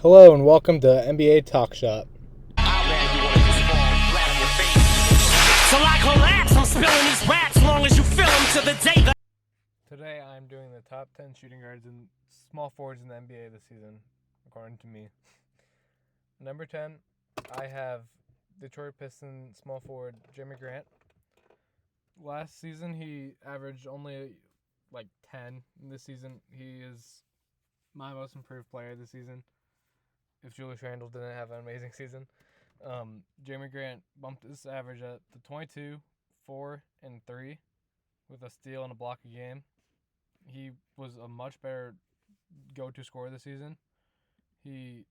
Hello and welcome to NBA Talk Shop. So I collapse, I'm spilling these raps long as you fill them to the day that... Today I'm doing the top 10 shooting guards and small forwards in the NBA this season, according to me. Number 10, I have Detroit Pistons small forward Jerami Grant. Last season he averaged only like 10. This season he is my most improved player this season. If Julius Randle didn't have an amazing season. Jerami Grant bumped his average up to 22, 4, and 3 with a steal and a block a game. He was a much better go-to scorer this season. He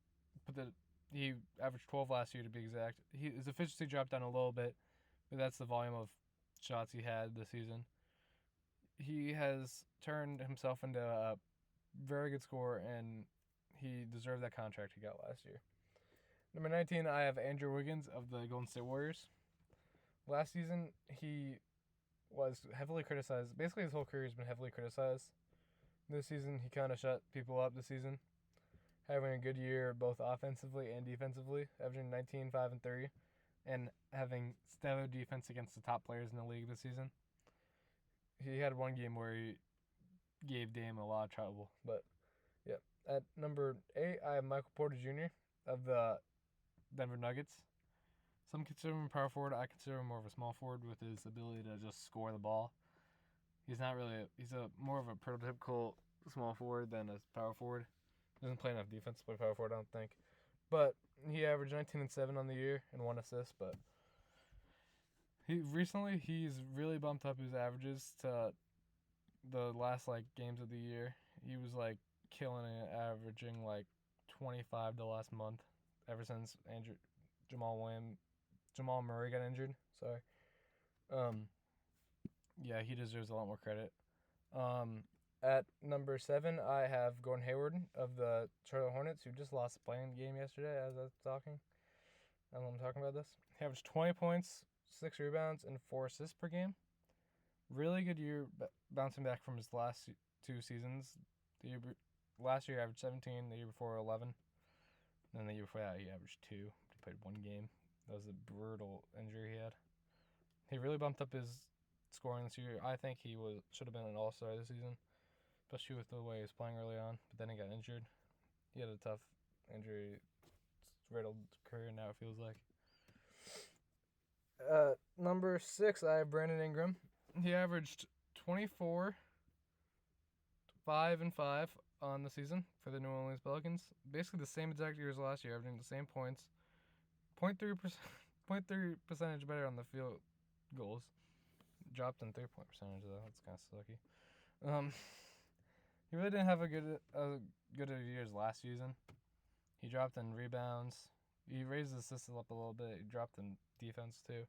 averaged 12 last year to be exact. His efficiency dropped down a little bit, but that's the volume of shots he had this season. He has turned himself into a very good scorer, and he deserved that contract he got last year. Number 19, I have Andrew Wiggins of the Golden State Warriors. Last season, he was heavily criticized. Basically, his whole career has been heavily criticized. This season, he kind of shut people up this season, having a good year both offensively and defensively, averaging 19, 5, and 3, and having stellar defense against the top players in the league this season. He had one game where he gave Dame a lot of trouble, but yeah. At number 8, I have Michael Porter Jr. of the Denver Nuggets. Some consider him a power forward. I consider him more of a small forward with his ability to just score the ball. He's more of a prototypical small forward than a power forward. Doesn't play enough defense to play power forward, I don't think. But he averaged 19 and 7 on the year and 1 assist. But he's really bumped up his averages to the last games of the year. He was killing it, averaging 25 the last month ever since Jamal Murray got injured. Sorry. Yeah, he deserves a lot more credit. At number 7, I have Gordon Hayward of the Charlotte Hornets, who just lost the playing game yesterday as I was talking. I'm talking about this. He averaged 20 points, 6 rebounds, and 4 assists per game. Really good year bouncing back from his last 2 seasons. Last year he averaged 17, the year before 11. And then the year before that he averaged 2. He played 1 game. That was a brutal injury he had. He really bumped up his scoring this year. I think he should have been an all-star this season, especially with the way he was playing early on. But then he got injured. He had a tough injury-riddled career now, it feels like. Number 6, I have Brandon Ingram. He averaged 24, 5, and 5 on the season for the New Orleans Pelicans. Basically the same exact year as last year, averaging the same points. 0.3 percentage better on the field goals. Dropped in 3-point percentage though. That's kind of sucky. He really didn't have a good of year as last season. He dropped in rebounds. He raised his assists up a little bit. He dropped in defense too.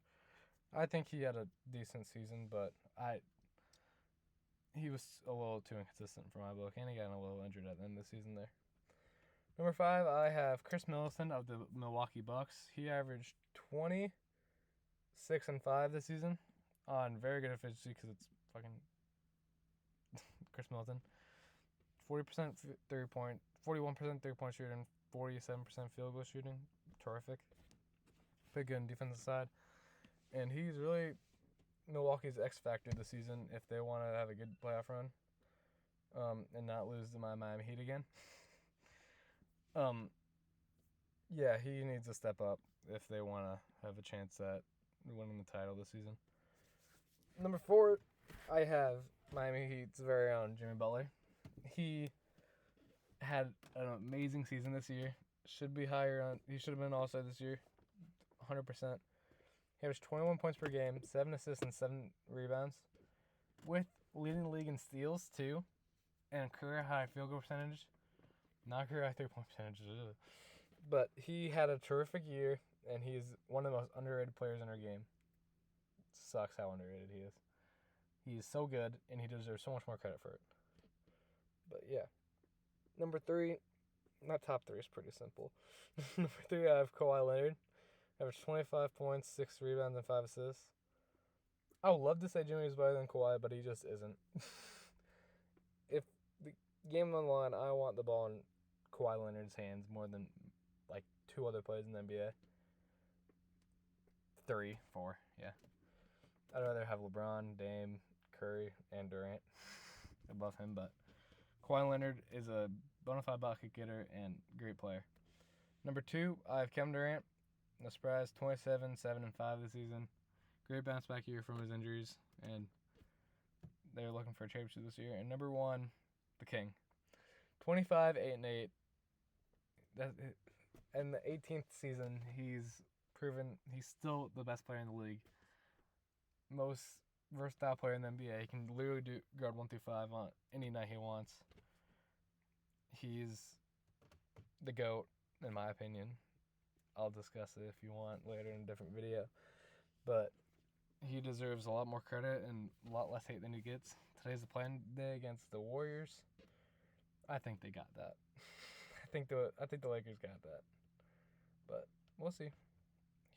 I think he had a decent season, but he was a little too inconsistent for my book, and he got a little injured at the end of the season there. Number 5, I have Chris Middleton of the Milwaukee Bucks. He averaged 20, 6, and 5 this season on very good efficiency because it's fucking Chris Middleton. 40% 3-point, 41% 3-point shooting, 47% field goal shooting. Terrific. Pretty good on the defensive side. And he's really Milwaukee's X factor this season if they want to have a good playoff run and not lose to my Miami Heat again. Yeah, he needs to step up if they want to have a chance at winning the title this season. Number 4, I have Miami Heat's very own Jimmy Butler. He had an amazing season this year. He should have been All-Star this year, 100%. He averaged 21 points per game, 7 assists, and 7 rebounds, with leading the league in steals too, and career high field goal percentage. Not career high 3-point percentage, but he had a terrific year, and he's one of the most underrated players in our game. Sucks how underrated he is. He is so good, and he deserves so much more credit for it. But yeah. Number 3, not top 3, it's pretty simple. Number 3, I have Kawhi Leonard. Averaged 25 points, 6 rebounds, and 5 assists. I would love to say Jimmy is better than Kawhi, but he just isn't. If the game on the line, I want the ball in Kawhi Leonard's hands more than like 2 other players in the NBA. 3, 4, yeah. I'd rather have LeBron, Dame, Curry, and Durant above him, but Kawhi Leonard is a bona fide bucket getter and great player. Number 2, I have Kevin Durant. No surprise, 27, 7, and 5 this season. Great bounce back year from his injuries, and they're looking for a championship this year. And number 1, the King. 25, 8, and 8. In the 18th season, he's proven he's still the best player in the league. Most versatile player in the NBA. He can literally guard 1 through 5 on any night he wants. He's the GOAT, in my opinion. I'll discuss it if you want later in a different video. But he deserves a lot more credit and a lot less hate than he gets. Today's the playing day against the Warriors. I think they got that. I think the Lakers got that. But we'll see.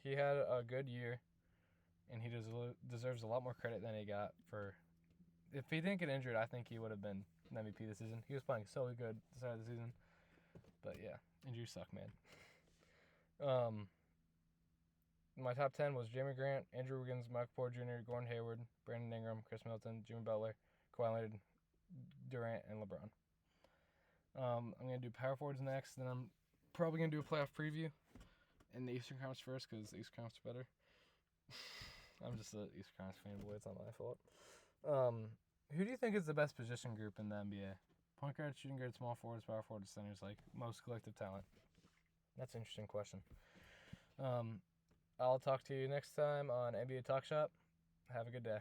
He had a good year, and he deserves a lot more credit than he got for. If he didn't get injured, I think he would have been an MVP this season. He was playing so good at the start of the season. But yeah, injuries suck, man. My top 10 was Jeremy Grant, Andrew Wiggins, Michael Porter Jr., Gordon Hayward, Brandon Ingram, Chris Middleton, Jimmy Butler, Kawhi Leonard, Durant, and LeBron. I'm going to do power forwards next, then I'm probably going to do a playoff preview in the Eastern Conference first because the Eastern Conference is better. I'm just an Eastern Conference fanboy. It's not my fault. Who do you think is the best position group in the NBA? Point guard, shooting guard, small forwards, power forwards, centers, like most collective talent? That's an interesting question. I'll talk to you next time on NBA Talk Shop. Have a good day.